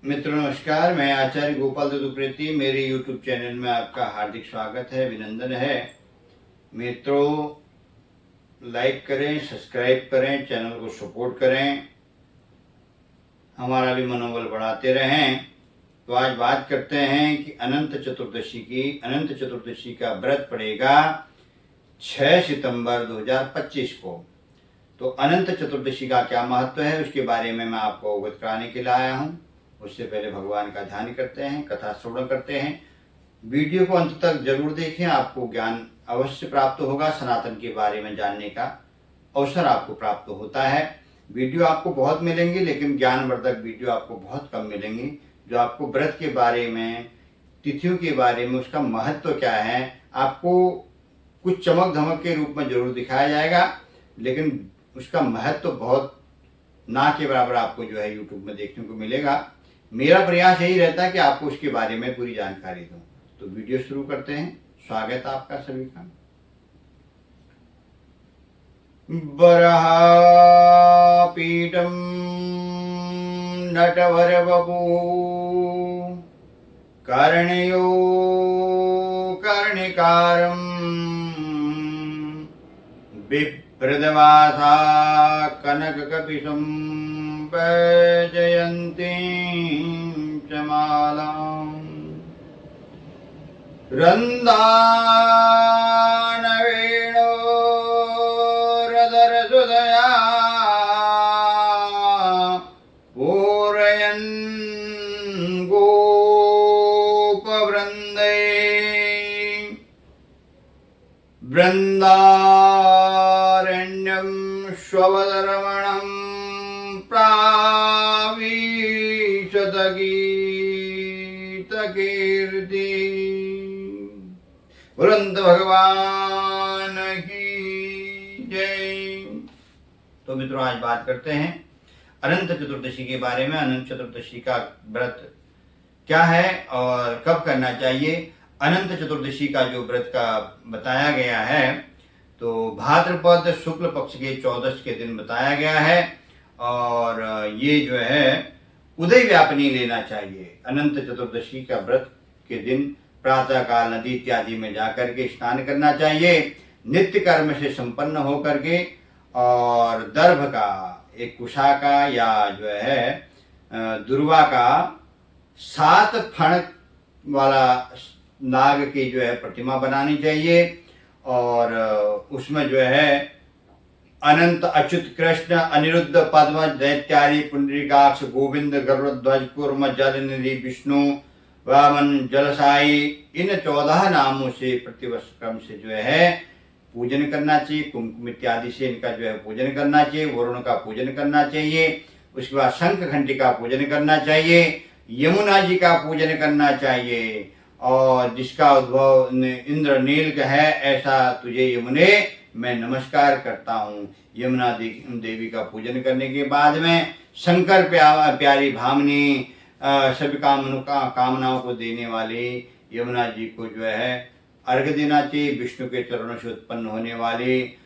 मित्रों नमस्कार। मैं आचार्य गोपाल दुप्रेती, मेरे YouTube चैनल में आपका हार्दिक स्वागत है, अभिनंदन है। मित्रों लाइक करें, सब्सक्राइब करें, चैनल को सपोर्ट करें, हमारा भी मनोबल बढ़ाते रहें। तो आज बात करते हैं कि अनंत चतुर्दशी का व्रत पड़ेगा 6 सितंबर 2025 को। तो अनंत चतुर्दशी का क्या महत्व है उसके बारे में मैं आपको अवगत कराने के लिए आया हूँ। उससे पहले भगवान का ध्यान करते हैं, कथा श्रवण करते हैं। वीडियो को अंत तक जरूर देखें, आपको ज्ञान अवश्य प्राप्त होगा। सनातन के बारे में जानने का अवसर आपको प्राप्त होता है। वीडियो आपको बहुत मिलेंगे, लेकिन ज्ञानवर्धक वीडियो आपको बहुत कम मिलेंगी। जो आपको व्रत के बारे में, तिथियों के बारे में, उसका महत्व क्या है, आपको कुछ चमक धमक के रूप में जरूर दिखाया जाएगा, लेकिन उसका महत्व बहुत ना के बराबर आपको जो है यूट्यूब में देखने को मिलेगा। मेरा प्रयास यही रहता है कि आपको उसके बारे में पूरी जानकारी दूं। तो वीडियो शुरू करते हैं। स्वागत है आपका सभी का। बरहापीठम नटवर बपू कर्णयो कर्णिकारम बिभ्रदवासा कनककपिशं वैजयन्तीं च मालाम् रन्दानवेणोरधरसुधया पूरयन् गोपवृन्दै वृन्दारण्यं स्ववदरमणं प्राविशत गीतकीर्ति। बुलंद भगवान की जय। तो मित्रों आज बात करते हैं अनंत चतुर्दशी के बारे में। अनंत चतुर्दशी का व्रत क्या है और कब करना चाहिए। अनंत चतुर्दशी का जो व्रत का बताया गया है, तो भाद्रपद शुक्ल पक्ष के 14 के दिन बताया गया है। और ये जो है उदय व्यापनी लेना चाहिए। अनंत चतुर्दशी का व्रत के दिन प्रातः काल नदी इत्यादि में जाकर के स्नान करना चाहिए, नित्य कर्म से संपन्न होकर के। और दर्भ का, एक कुशा का या जो है दुर्वा का 7 फण वाला नाग की जो है प्रतिमा बनानी चाहिए। और उसमें जो है अनंत अच्युत कृष्ण अनिरुद्ध पद्म दैत्यारी पुंडरीकाक्ष गोविंद गरुड़ध्वज कूर्म जल निधि विष्णु वामन जलसाई, इन 14 नामों से प्रतिवर्ष क्रम से जो है पूजन करना चाहिए। कुमकुम इत्यादि से इनका जो है पूजन करना चाहिए। वरुण का पूजन करना चाहिए। उसके बाद शंख घंटी का पूजन करना चाहिए। यमुना जी का पूजन करना चाहिए। और जिसका उद्भव इंद्रनील का है, ऐसा तुझे यमुने मैं नमस्कार करता हूँ। यमुना देवी का पूजन करने के बाद में शंकर प्यारी भामिनी, सभी कामनाओं को देने वाली यमुना जी को जो है अर्घ्य देना चाहिए। विष्णु के चरणों से उत्पन्न होने वाली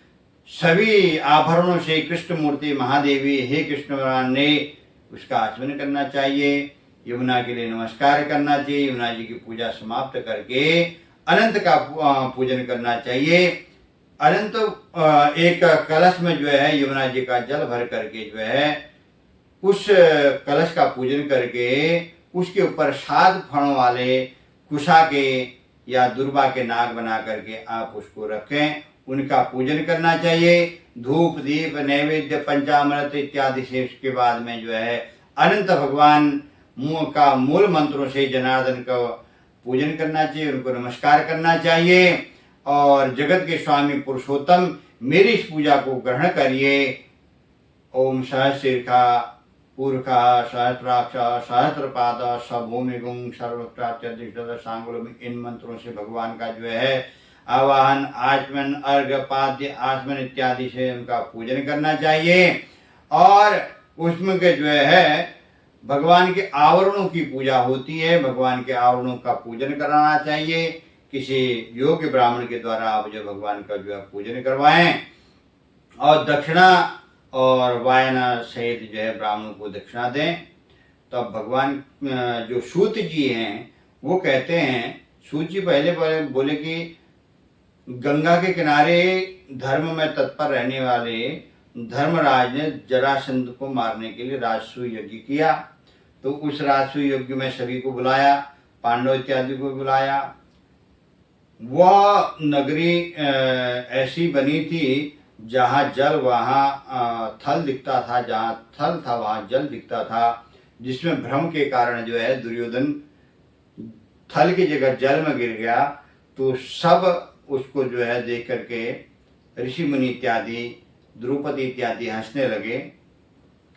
सभी आभरणों से कृष्ण मूर्ति महादेवी हे कृष्ण भगवान ने उसका आचमन करना चाहिए। यमुना के लिए नमस्कार करना चाहिए। यमुना जी की पूजा समाप्त करके अनंत का पूजन करना चाहिए। अनंत एक कलश में जो है यमुना जी का जल भर करके जो है उस कलश का पूजन करके उसके ऊपर 7 फणों वाले कुशा के या दुर्वा के नाग बना करके आप उसको रखें, उनका पूजन करना चाहिए। धूप दीप नैवेद्य पंचामृत इत्यादि से उसके बाद में जो है अनंत भगवान का मूल मंत्रों से जनार्दन का पूजन करना चाहिए, उनको नमस्कार करना चाहिए। और जगत के स्वामी पुरुषोत्तम मेरी इस पूजा को ग्रहण करिए। ओम सहस्रशीर्षा पूर्खा सहस्राक्ष सहस्रपाद सभूमिगुं सर्वत्रात्यधिष्ठित सांगुलम, इन मंत्रों से भगवान का जो है आवाहन, आचमन, अर्घ्य, पाद्य, आचमन इत्यादि से उनका पूजन करना चाहिए। और उसमें के जो है भगवान के आवरणों की पूजा होती है, भगवान के आवरणों का पूजन कराना चाहिए। किसी योग्य ब्राह्मण के द्वारा आप जो भगवान का जो है पूजन करवाएं। और दक्षिणा और वायना सहित जो है ब्राह्मणों को दक्षिणा दें। तब भगवान जो सूत जी हैं वो कहते हैं, सूत जी पहले बोले कि गंगा के किनारे धर्म में तत्पर रहने वाले धर्मराज ने जरासंध को मारने के लिए राजसूय यज्ञ किया। तो उस राजसूय यज्ञ में सभी को बुलाया, पांडव इत्यादि को बुलाया। वह नगरी ऐसी बनी थी जहाँ जल वहाँ थल दिखता था, जहाँ थल था वहाँ जल दिखता था, जिसमें भ्रम के कारण जो है दुर्योधन थल की जगह जल में गिर गया। तो सब उसको जो है देख करके ऋषि मुनि इत्यादि, द्रौपदी इत्यादि हंसने लगे।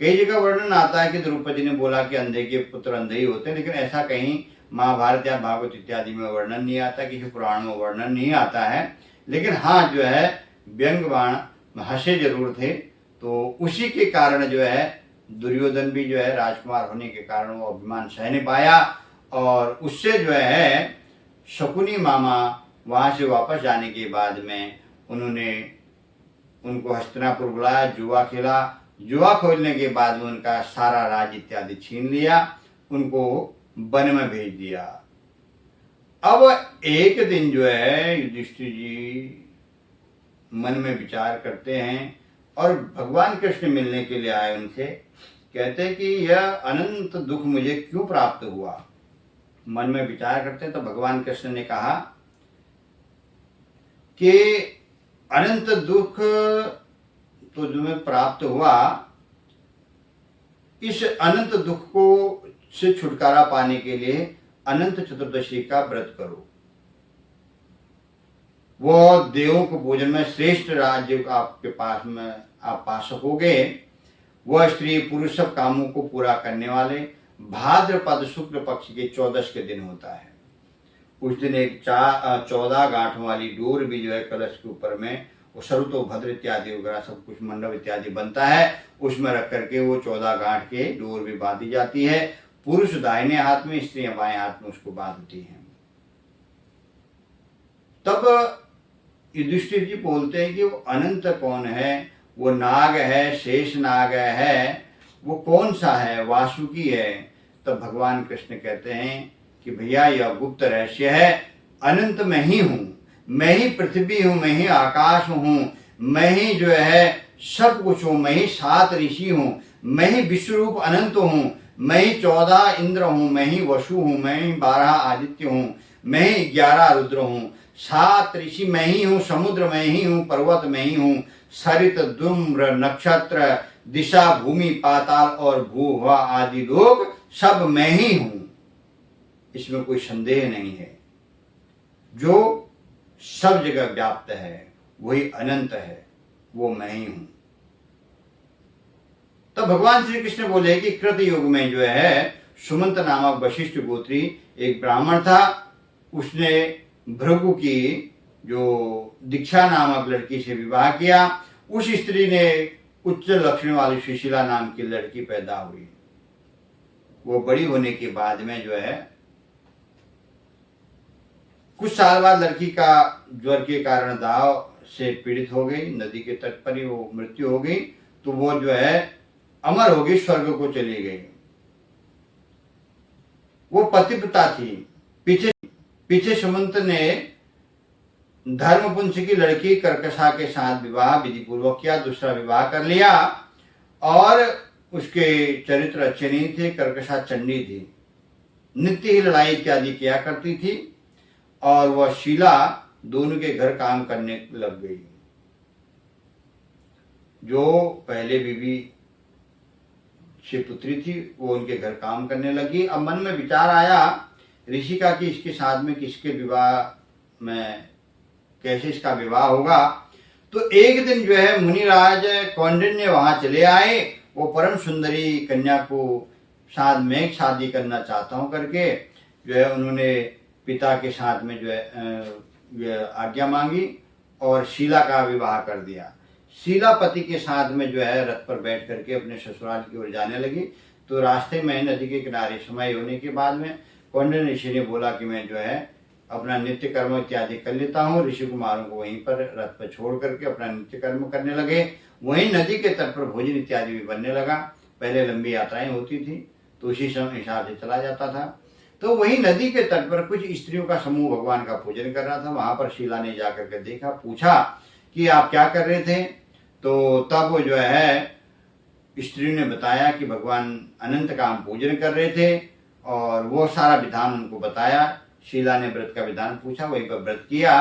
कई जगह वर्णन आता है कि द्रौपदी ने बोला कि अंधे के पुत्र अंधे ही होते, लेकिन ऐसा कहीं महाभारत या भागवत इत्यादि में वर्णन नहीं आता, किसी पुराण में वर्णन नहीं आता है। लेकिन हाँ जो है व्यंग बाण हंसे जरूर थे। तो उसी के कारण जो है दुर्योधन भी जो है राजकुमार होने के कारण वो अभिमान सह नहीं पाया, और उससे जो है शकुनी मामा वहाँ से वापस जाने के बाद में उन्होंने उनको हस्तिनापुर बुलाया, जुआ खेला। जुआ खोलने के बाद में उनका सारा राज इत्यादि छीन लिया, उनको वन में भेज दिया। अब एक दिन जो है युधिष्ठिर जी मन में विचार करते हैं और भगवान कृष्ण मिलने के लिए आए उनसे। कहते हैं कि यह अनंत दुख मुझे क्यों प्राप्त हुआ। मन में विचार करते हैं तो भगवान कृष्ण ने कहा कि अनंत दुख तो तुम्हें प्राप्त हुआ, इस अनंत दुख को से छुटकारा पाने के लिए अनंत चतुर्दशी का व्रत करो। वो देवों को भोजन में श्रेष्ठ राज्य आपके पास में आप पा सकोगे। वह स्त्री पुरुष सब कामों को पूरा करने वाले भाद्रपद शुक्ल पक्ष के 14 के दिन होता है। उस दिन एक 14 गांठ वाली डोर भी जो है कलश के ऊपर में वो सरुतो भद्र इत्यादि वगैरह सब कुछ मंडप इत्यादि बनता है, उसमें रख करके वो 14 गांठ के डोर भी बांधी जाती है। पुरुष दाहिने हाथ में, स्त्रियां बाएं हाथ में उसको बांधती हैं। तब युधिष्ठिर जी बोलते हैं कि वो अनंत कौन है, वो नाग है, शेष नाग है, वो कौन सा है, वासुकी है। तब भगवान कृष्ण कहते हैं कि भैया यह गुप्त रहस्य है, अनंत मैं ही हूं, मैं ही पृथ्वी हूं, मैं ही आकाश हूं, मैं ही जो है सब कुछ हूं, मैं ही 7 ऋषि हूं, मैं ही विश्वरूप अनंत हूं, मैं ही 14 इंद्र हूं, मैं ही वसु हूं, मैं ही 12 आदित्य हूं, मैं ही 11 रुद्र हूं, 7 ऋषि मैं ही हूं, समुद्र मैं ही हूं, पर्वत मैं ही हूं, सरित धूम्र नक्षत्र दिशा भूमि पाताल और भू आदि लोग सब मैं ही हूं। इसमें कोई संदेह नहीं है। जो सब जगह व्याप्त है वही अनंत है, वो मैं ही हूं। तो भगवान श्री कृष्ण बोले कि कृत युग में जो है सुमंत नामक वशिष्ठ गोत्री एक ब्राह्मण था। उसने भृगु की जो दीक्षा नामक लड़की से विवाह किया। उस स्त्री ने उच्च लक्षण वाली सुशीला नाम की लड़की पैदा हुई। वो बड़ी होने के बाद में जो है कुछ साल बाद लड़की का ज्वर के कारण दाव से पीड़ित हो गई, नदी के तट पर ही वो मृत्यु हो गई। तो वो जो है अमर हो गई, स्वर्ग को चली गई। वो पतिव्रता थी। पीछे सुमंत ने धर्मपुंज की लड़की कर्कशा के साथ विवाह विधि पूर्वक किया, दूसरा विवाह कर लिया। और उसके चरित्र अच्छे नहीं थे। कर्कशा चंडी थी, नित्य ही लड़ाई इत्यादि किया करती थी, और वह शीला दोनों के घर काम करने लग गई। जो पहले बीवी से पुत्री थी वो उनके घर काम करने लगी। अब मन में विचार आया ऋषि का कि इसके साथ में किसके विवाह में कैसे इसका विवाह होगा। तो एक दिन जो है मुनिराज कौंडिन्य वहां चले आए। वो परम सुंदरी कन्या को साथ में शादी करना चाहता हूं करके जो है उन्होंने पिता के साथ में जो है आज्ञा मांगी और शीला का विवाह कर दिया। शीला पति के साथ में जो है रथ पर बैठ करके अपने ससुराल की ओर जाने लगी। तो रास्ते में नदी के किनारे समय होने के बाद में कौंडिन्य ऋषि ने बोला कि मैं जो है अपना नित्य कर्म इत्यादि कर लेता हूँ। ऋषि कुमारों को वहीं पर रथ पर छोड़ करके अपना नित्य कर्म करने लगे। वहीं नदी के तट पर भोजन इत्यादि भी बनने लगा। पहले लंबी यात्राएं होती थी, तो उसी समय हिसाब से चला जाता था। तो वही नदी के तट पर कुछ स्त्रियों का समूह भगवान का पूजन कर रहा था। वहां पर शीला ने जाकर के देखा, पूछा कि आप क्या कर रहे थे। तो तब वो जो है स्त्री ने बताया कि भगवान अनंत का हम पूजन कर रहे थे, और वो सारा विधान उनको बताया। शीला ने व्रत का विधान पूछा, वहीं पर व्रत किया।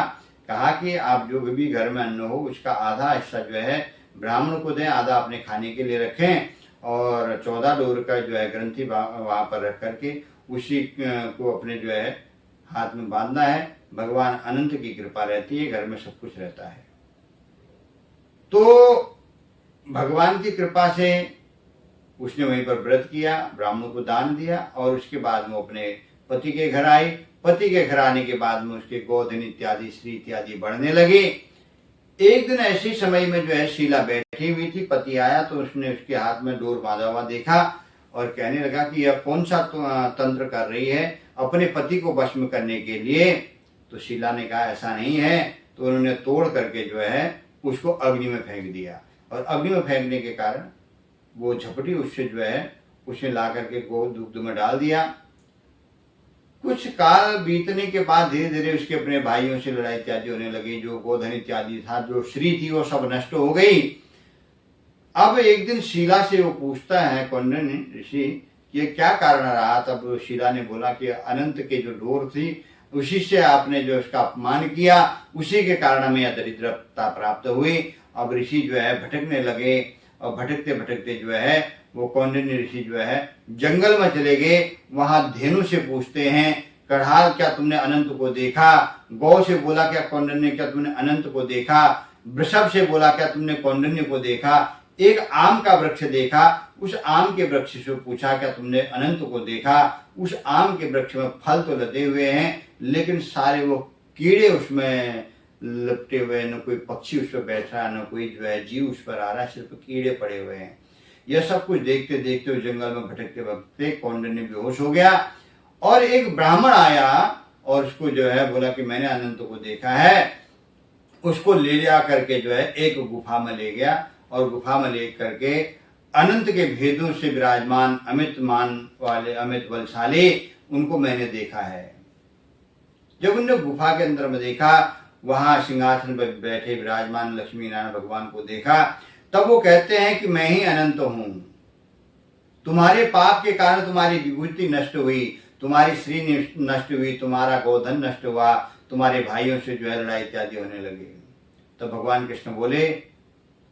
कहा कि आप जो भी घर में अन्न हो उसका आधा हिस्सा जो है ब्राह्मण को दें, आधा अपने खाने के लिए रखें, और 14 डोर का जो है ग्रंथि वहां पर रख करके उसी को अपने जो है हाथ में बांधना है। भगवान अनंत की कृपा रहती है, घर में सब कुछ रहता है। तो भगवान की कृपा से उसने वहीं पर व्रत किया, ब्राह्मणों को दान दिया, और उसके बाद में अपने पति के घर आई। पति के घर आने के बाद में उसके गोधन इत्यादि, श्री इत्यादि बढ़ने लगे। एक दिन ऐसे समय में जो है शीला बैठी हुई थी, पति आया तो उसने उसके हाथ में डोर बांधा हुआ देखा और कहने लगा कि यह कौन सा तंत्र कर रही है अपने पति को भस्म करने के लिए। तो शीला ने कहा ऐसा नहीं है। तो उन्होंने तोड़ करके जो है उसको अग्नि में फेंक दिया, और अग्नि में फेंकने के कारण वो झपटी उससे जो है उसने ला करके दुग्ध में डाल दिया। कुछ काल बीतने के बाद धीरे धीरे उसके अपने भाइयों से लड़ाई इत्यादि होने लगी। जो गोधन इत्यादि था, जो श्री थी, वो सब नष्ट हो गई। अब एक दिन शीला से वो पूछता है कौंडिन्य ऋषि कि ये क्या कारण रहा। तब शीला ने बोला कि अनंत के जो डोर थी उसी से आपने जो उसका अपमान किया, उसी के कारण हमें यह दरिद्रता प्राप्त हुई। अब ऋषि जो है भटकने लगे, और भटकते भटकते जो है वो कौंडिन्य ऋषि जो है जंगल में चले गए। वहां धेनु से पूछते हैं, कढ़ाल क्या तुमने अनंत को देखा। गौ से बोला क्या कौंडिन्य, क्या तुमने अनंत को देखा। वृषभ से बोला क्या तुमने कौंडिन्य को देखा। एक आम का वृक्ष देखा, उस आम के वृक्ष से पूछा क्या तुमने अनंत को देखा। उस आम के वृक्ष में फल तो लदे हुए हैं, लेकिन सारे वो कीड़े उसमें लपटे हुए, न कोई पक्षी उस पर बैठ रहा, न कोई जो है जीव उस पर आ रहा है, सिर्फ कीड़े पड़े हुए हैं। यह सब कुछ देखते देखते उस जंगल में भटकते भटकते कौंडिन्य बेहोश हो गया। और एक ब्राह्मण आया और उसको जो है बोला कि मैंने अनंत को देखा है। उसको ले जा करके जो है एक गुफा में ले गया, और गुफा में ले करके अनंत के भेदों से विराजमान अमित मान वाले, अमित बलशाली, उनको मैंने देखा है। जब उन्होंने गुफा के अंदर में देखा, वहां सिंहासन पर बैठे विराजमान लक्ष्मी नारायण भगवान को देखा, तब वो कहते हैं कि मैं ही अनंत हूं। तुम्हारे पाप के कारण तुम्हारी विभूति नष्ट हुई, तुम्हारी श्री नष्ट हुई, तुम्हारा गोधन नष्ट हुआ, तुम्हारे भाइयों से जो है लड़ाई इत्यादि होने लगे। तो भगवान कृष्ण बोले,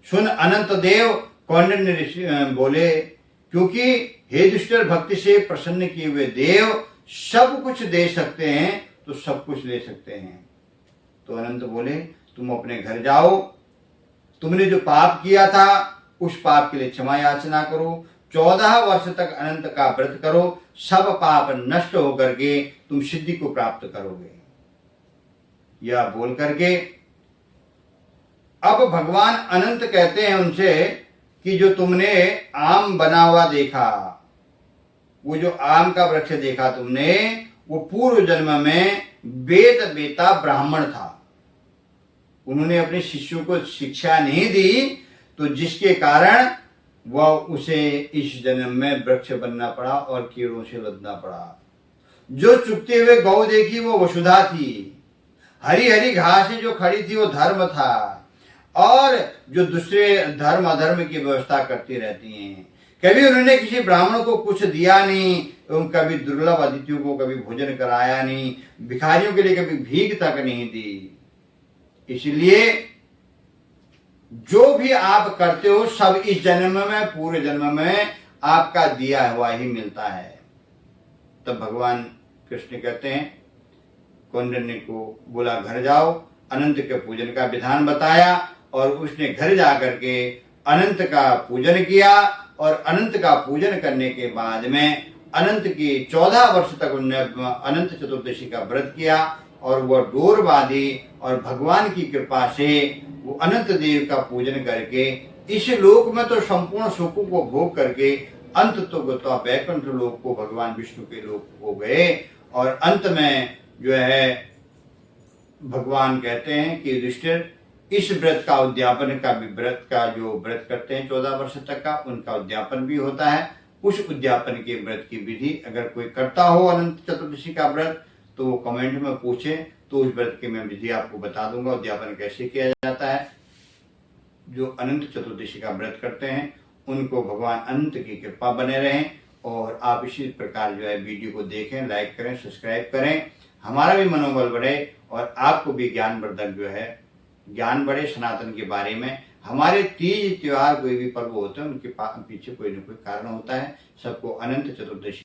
सुन अनंत देव। कौंडिन्य ऋषि बोले, क्योंकि हे दुष्टर भक्ति से प्रसन्न किए हुए देव सब कुछ दे सकते हैं तो सब कुछ ले सकते हैं। तो अनंत बोले, तुम अपने घर जाओ, तुमने जो पाप किया था उस पाप के लिए क्षमा याचना करो, 14 वर्ष तक अनंत का व्रत करो, सब पाप नष्ट होकर के तुम सिद्धि को प्राप्त करोगे। यह बोल करके अब भगवान अनंत कहते हैं उनसे कि जो तुमने आम बना हुआ देखा, वो जो आम का वृक्ष देखा तुमने, वो पूर्व जन्म में वेद वेता ब्राह्मण था। उन्होंने अपने शिष्यों को शिक्षा नहीं दी, तो जिसके कारण वह उसे इस जन्म में वृक्ष बनना पड़ा और कीड़ों से लदना पड़ा। जो चुपते हुए गौ देखी वो वसुधा थी, हरी हरी घासें जो खड़ी थी वो धर्म था, और जो दूसरे धर्म अधर्म की व्यवस्था करती रहती हैं। कभी उन्होंने किसी ब्राह्मण को कुछ दिया नहीं, कभी दुर्लभ अतिथियों को कभी भोजन कराया नहीं, भिखारियों के लिए कभी भीख तक नहीं दी। इसलिए जो भी आप करते हो सब इस जन्म में, पूरे जन्म में आपका दिया हुआ ही मिलता है। तब भगवान कृष्ण कहते हैं, कौंडिन्य को बोला घर जाओ, अनंत के पूजन का विधान बताया, और उसने घर जाकर के अनंत का पूजन किया। और अनंत का पूजन करने के बाद में अनंत की 14 वर्ष तक उन्होंने अनंत चतुर्दशी का व्रत किया, और वह डोर बांधी, और भगवान की कृपा से वो अनंत देव का पूजन करके इस लोक में तो संपूर्ण सुखों को भोग करके अंत तो गत्वा वैकुंठ लोक को, भगवान विष्णु के लोक को गए। और अंत में जो है भगवान कहते हैं कि युधिष्ठिर, इस व्रत का उद्यापन का भी, व्रत का जो व्रत करते हैं 14 वर्ष तक का, उनका उद्यापन भी होता है, उस उद्यापन के व्रत की विधि अगर कोई करता हो अनंत चतुर्दशी का व्रत तो वो कमेंट में पूछे, तो उस व्रत की मैं विधि आपको बता दूंगा, उद्यापन कैसे किया जाता है। जो अनंत चतुर्दशी का व्रत करते हैं उनको भगवान अनंत की कृपा बने रहें, और आप इसी प्रकार जो है वीडियो को देखें, लाइक करें, सब्सक्राइब करें, हमारा भी मनोबल बढ़े और आपको भी ज्ञानवर्धक जो है ज्ञान बढ़े सनातन के बारे में। हमारे तीज त्योहार कोई भी पर्व होते हैं उनके पीछे कोई न कोई कारण होता है। सबको अनंत चतुर्दशी